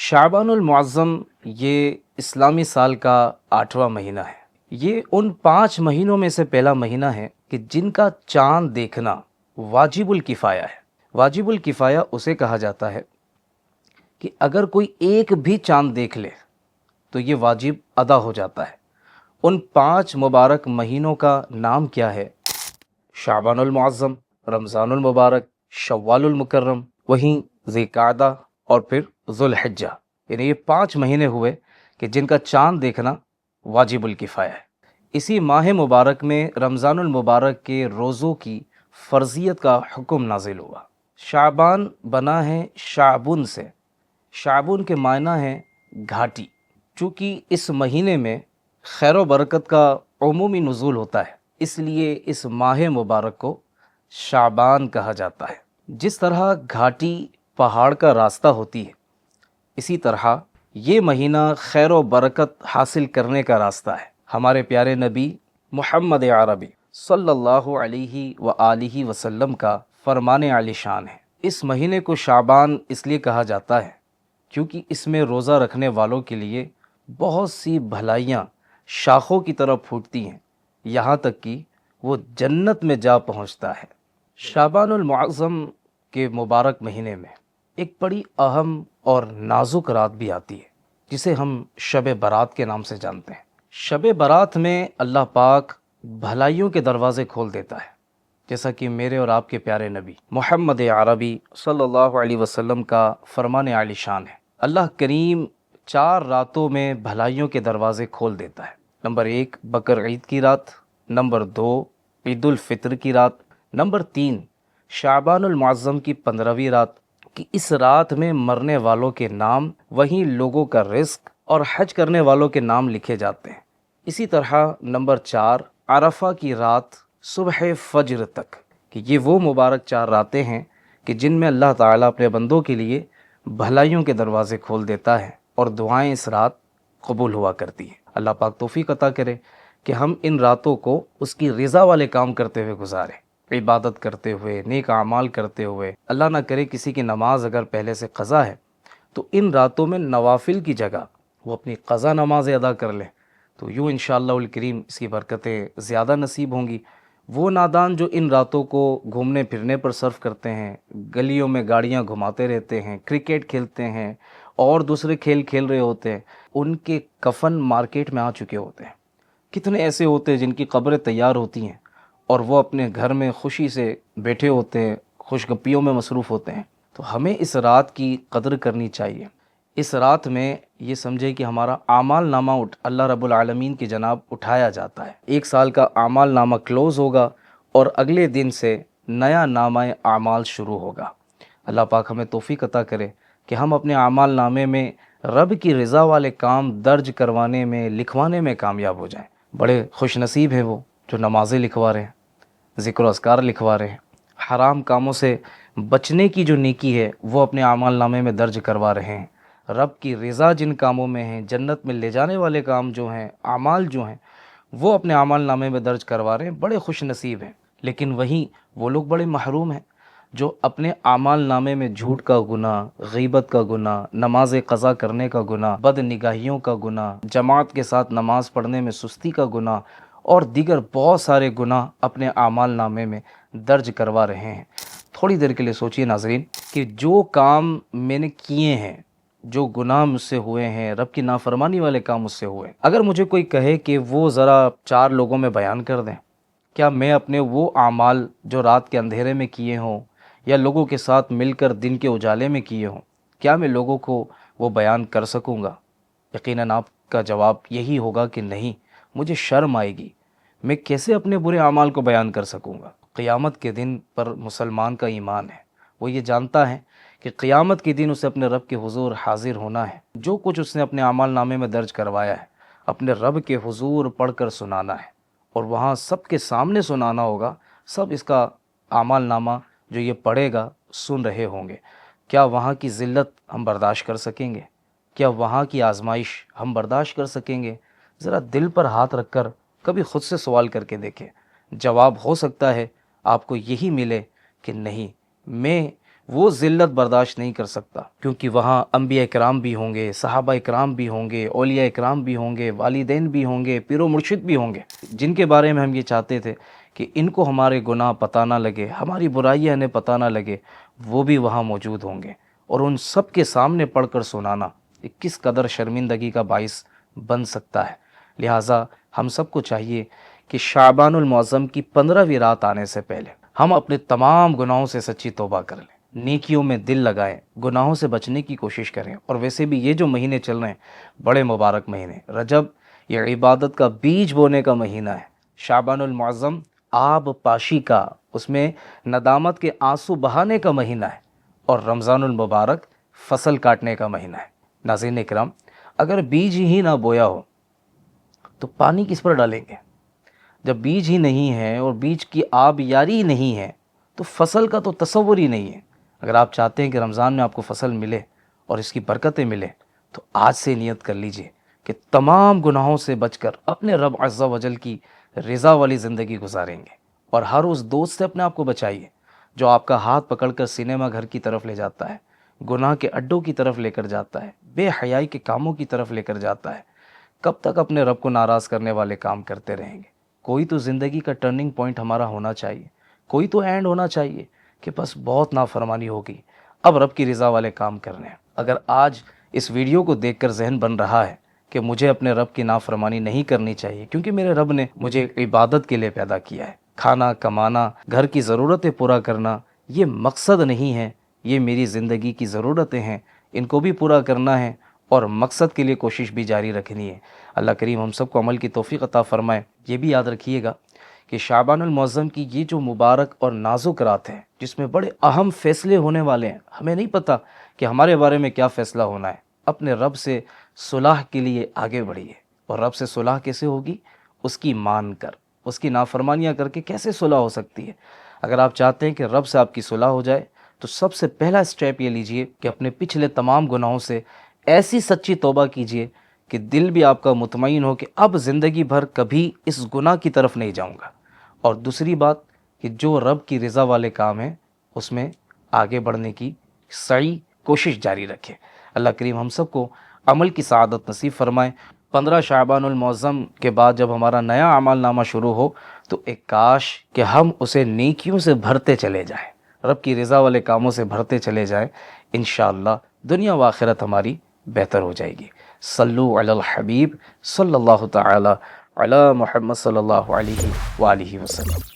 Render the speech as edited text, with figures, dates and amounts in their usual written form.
شعبان المعظم یہ اسلامی سال کا 8واں مہینہ ہے۔ یہ ان 5 مہینوں میں سے پہلا مہینہ ہے کہ جن کا چاند دیکھنا واجب الکفایہ ہے۔ واجب الکفایہ اسے کہا جاتا ہے کہ اگر کوئی ایک بھی چاند دیکھ لے تو یہ واجب ادا ہو جاتا ہے۔ ان 5 مبارک مہینوں کا نام کیا ہے؟ شعبان المعظم، رمضان المبارک، شوال المکرم، وہیں ذی القعدہ اور پھر ذوالحجہ۔ یعنی یہ 5 مہینے ہوئے کہ جن کا چاند دیکھنا واجب الکفایہ ہے۔ اسی ماہ مبارک میں رمضان المبارک کے روزوں کی فرضیت کا حکم نازل ہوا۔ شعبان بنا ہے شعبون سے۔ شعبون کے معنی ہے گھاٹی۔ چونکہ اس مہینے میں خیر و برکت کا عمومی نزول ہوتا ہے، اس لیے اس ماہ مبارک کو شعبان کہا جاتا ہے۔ جس طرح گھاٹی پہاڑ کا راستہ ہوتی ہے، اسی طرح یہ مہینہ خیر و برکت حاصل کرنے کا راستہ ہے۔ ہمارے پیارے نبی محمد عربی صلی اللہ علیہ وآلہ وسلم کا فرمان عالی شان ہے۔ اس مہینے کو شعبان اس لیے کہا جاتا ہے کیونکہ اس میں روزہ رکھنے والوں کے لیے بہت سی بھلائیاں شاخوں کی طرح پھوٹتی ہیں، یہاں تک کہ وہ جنت میں جا پہنچتا ہے۔ شعبان المعظم کے مبارک مہینے میں ایک بڑی اہم اور نازک رات بھی آتی ہے جسے ہم شب برات کے نام سے جانتے ہیں۔ شب برات میں اللہ پاک بھلائیوں کے دروازے کھول دیتا ہے، جیسا کہ میرے اور آپ کے پیارے نبی محمد عربی صلی اللہ علیہ وسلم کا فرمان عالی شان ہے۔ اللہ کریم 4 راتوں میں بھلائیوں کے دروازے کھول دیتا ہے۔ نمبر 1 بقر عید کی رات، نمبر 2 عید الفطر کی رات، نمبر 3 شعبان المعظم کی 15ویں رات، کہ اس رات میں مرنے والوں کے نام، وہیں لوگوں کا رزق اور حج کرنے والوں کے نام لکھے جاتے ہیں۔ اسی طرح نمبر 4 عرفہ کی رات صبح فجر تک، کہ یہ وہ مبارک 4 راتیں ہیں کہ جن میں اللہ تعالیٰ اپنے بندوں کے لیے بھلائیوں کے دروازے کھول دیتا ہے اور دعائیں اس رات قبول ہوا کرتی ہیں۔ اللہ پاک توفیق عطا کرے کہ ہم ان راتوں کو اس کی رضا والے کام کرتے ہوئے گزاریں، عبادت کرتے ہوئے، نیک اعمال کرتے ہوئے۔ اللہ نہ کرے کسی کی نماز اگر پہلے سے قضا ہے تو ان راتوں میں نوافل کی جگہ وہ اپنی قضا نمازیں ادا کر لیں، تو یوں انشاءاللہ الکریم اس کی برکتیں زیادہ نصیب ہوں گی۔ وہ نادان جو ان راتوں کو گھومنے پھرنے پر صرف کرتے ہیں، گلیوں میں گاڑیاں گھماتے رہتے ہیں، کرکٹ کھیلتے ہیں اور دوسرے کھیل کھیل رہے ہوتے ہیں، ان کے کفن مارکیٹ میں آ چکے ہوتے ہیں۔ کتنے ایسے ہوتے ہیں جن کی قبریں تیار ہوتی ہیں اور وہ اپنے گھر میں خوشی سے بیٹھے ہوتے ہیں، خوش گپیوں میں مصروف ہوتے ہیں۔ تو ہمیں اس رات کی قدر کرنی چاہیے۔ اس رات میں یہ سمجھے کہ ہمارا اعمال نامہ اللہ رب العالمین کی جناب اٹھایا جاتا ہے۔ 1 سال کا اعمال نامہ کلوز ہوگا اور اگلے دن سے نیا نامہ اعمال شروع ہوگا۔ اللہ پاک ہمیں توفیق عطا کرے کہ ہم اپنے اعمال نامے میں رب کی رضا والے کام درج کروانے میں، لکھوانے میں کامیاب ہو جائیں۔ بڑے خوش نصیب ہیں وہ جو نمازیں لکھوا رہے ہیں، ذکر و اذکار لکھوا رہے ہیں، حرام کاموں سے بچنے کی جو نیکی ہے وہ اپنے اعمال نامے میں درج کروا رہے ہیں۔ رب کی رضا جن کاموں میں ہیں، جنت میں لے جانے والے کام جو ہیں، اعمال جو ہیں، وہ اپنے اعمال نامے میں درج کروا رہے ہیں، بڑے خوش نصیب ہیں۔ لیکن وہیں وہ لوگ بڑے محروم ہیں جو اپنے اعمال نامے میں جھوٹ کا گناہ، غیبت کا گناہ، نماز قضا کرنے کا گناہ، بد نگاہیوں کا گناہ، جماعت کے ساتھ نماز پڑھنے میں سستی کا گناہ اور دیگر بہت سارے گناہ اپنے اعمال نامے میں درج کروا رہے ہیں۔ تھوڑی دیر کے لیے سوچئے ناظرین کہ جو کام میں نے کیے ہیں، جو گناہ مجھ سے ہوئے ہیں، رب کی نافرمانی والے کام مجھ سے ہوئے، اگر مجھے کوئی کہے کہ وہ ذرا 4 لوگوں میں بیان کر دیں، کیا میں اپنے وہ اعمال جو رات کے اندھیرے میں کیے ہوں یا لوگوں کے ساتھ مل کر دن کے اجالے میں کیے ہوں، کیا میں لوگوں کو وہ بیان کر سکوں گا؟ یقیناً آپ کا جواب یہی ہوگا کہ نہیں، مجھے شرم آئے گی، میں کیسے اپنے برے اعمال کو بیان کر سکوں گا؟ قیامت کے دن پر مسلمان کا ایمان ہے، وہ یہ جانتا ہے کہ قیامت کے دن اسے اپنے رب کے حضور حاضر ہونا ہے، جو کچھ اس نے اپنے اعمال نامے میں درج کروایا ہے اپنے رب کے حضور پڑھ کر سنانا ہے، اور وہاں سب کے سامنے سنانا ہوگا۔ سب اس کا اعمال نامہ جو یہ پڑھے گا سن رہے ہوں گے۔ کیا وہاں کی ذلت ہم برداشت کر سکیں گے؟ کیا وہاں کی آزمائش ہم برداشت کر سکیں گے؟ ذرا دل پر ہاتھ رکھ کر کبھی خود سے سوال کر کے دیکھیں۔ جواب ہو سکتا ہے آپ کو یہی ملے کہ نہیں، میں وہ ذلت برداشت نہیں کر سکتا، کیونکہ وہاں انبیاء اکرام بھی ہوں گے، صحابہ اکرام بھی ہوں گے، اولیاء اکرام بھی ہوں گے، والدین بھی ہوں گے، پیر و مرشد بھی ہوں گے، جن کے بارے میں ہم یہ چاہتے تھے کہ ان کو ہمارے گناہ پتہ نہ لگے، ہماری برائیاں انہیں پتہ نہ لگے، وہ بھی وہاں موجود ہوں گے، اور ان سب کے سامنے پڑھ کر سنانا یہ کس قدر شرمندگی کا باعث بن سکتا ہے۔ لہٰذا ہم سب کو چاہیے کہ شعبان المعظم کی 15ویں رات آنے سے پہلے ہم اپنے تمام گناہوں سے سچی توبہ کر لیں، نیکیوں میں دل لگائیں، گناہوں سے بچنے کی کوشش کریں۔ اور ویسے بھی یہ جو مہینے چل رہے ہیں بڑے مبارک مہینے، رجب یہ عبادت کا بیج بونے کا مہینہ ہے، شعبان المعظم آب پاشی کا، اس میں ندامت کے آنسو بہانے کا مہینہ ہے، اور رمضان المبارک فصل کاٹنے کا مہینہ ہے۔ ناظرین اکرام، اگر بیج ہی نہ بویا ہو تو پانی کس پر ڈالیں گے؟ جب بیج ہی نہیں ہے اور بیج کی آب یاری نہیں ہے تو فصل کا تو تصور ہی نہیں ہے۔ اگر آپ چاہتے ہیں کہ رمضان میں آپ کو فصل ملے اور اس کی برکتیں ملیں تو آج سے نیت کر لیجئے کہ تمام گناہوں سے بچ کر اپنے رب عز و جل کی رضا والی زندگی گزاریں گے، اور ہر اس دوست سے اپنے آپ کو بچائیے جو آپ کا ہاتھ پکڑ کر سینما گھر کی طرف لے جاتا ہے، گناہ کے اڈوں کی طرف لے کر جاتا ہے، بے حیائی کے کاموں کی طرف لے کر جاتا ہے۔ کب تک اپنے رب کو ناراض کرنے والے کام کرتے رہیں گے؟ کوئی تو زندگی کا ٹرننگ پوائنٹ ہمارا ہونا چاہیے، کوئی تو اینڈ ہونا چاہیے کہ بس بہت نافرمانی ہوگی، اب رب کی رضا والے کام کرنے ہیں۔ اگر آج اس ویڈیو کو دیکھ کر ذہن بن رہا ہے کہ مجھے اپنے رب کی نافرمانی نہیں کرنی چاہیے، کیونکہ میرے رب نے مجھے عبادت کے لیے پیدا کیا ہے، کھانا کمانا، گھر کی ضرورتیں پورا کرنا یہ مقصد نہیں ہے، یہ میری زندگی کی ضرورتیں ہیں، ان کو بھی پورا کرنا ہے اور مقصد کے لیے کوشش بھی جاری رکھنی ہے۔ اللہ کریم ہم سب کو عمل کی توفیق عطا فرمائے۔ یہ بھی یاد رکھیے گا کہ شعبان المعظم کی یہ جو مبارک اور نازک رات ہے، جس میں بڑے اہم فیصلے ہونے والے ہیں، ہمیں نہیں پتہ کہ ہمارے بارے میں کیا فیصلہ ہونا ہے، اپنے رب سے صلح کے لیے آگے بڑھیے۔ اور رب سے صلح کیسے ہوگی؟ اس کی مان کر، اس کی نافرمانیاں کر کے کیسے صلح ہو سکتی ہے؟ اگر آپ چاہتے ہیں کہ رب سے آپ کی صلح ہو جائے تو سب سے پہلا اسٹیپ یہ لیجئے کہ اپنے پچھلے تمام گناہوں سے ایسی سچی توبہ کیجئے کہ دل بھی آپ کا مطمئن ہو کہ اب زندگی بھر کبھی اس گناہ کی طرف نہیں جاؤں گا۔ اور دوسری بات کہ جو رب کی رضا والے کام ہیں اس میں آگے بڑھنے کی سعی کوشش جاری رکھے۔ اللہ کریم ہم سب کو عمل کی سعادت نصیب فرمائے۔ 15 شعبان المعظم کے بعد جب ہمارا نیا اعمال نامہ شروع ہو تو ایک کاش کہ ہم اسے نیکیوں سے بھرتے چلے جائیں، رب کی رضا والے کاموں سے بھرتے چلے جائیں، انشاءاللہ دنیا و آخرت ہماری بہتر ہو جائے گی۔ صلو علی الحبیب صلی اللہ تعالی علی محمد صلی اللہ علیہ وآلہ وسلم۔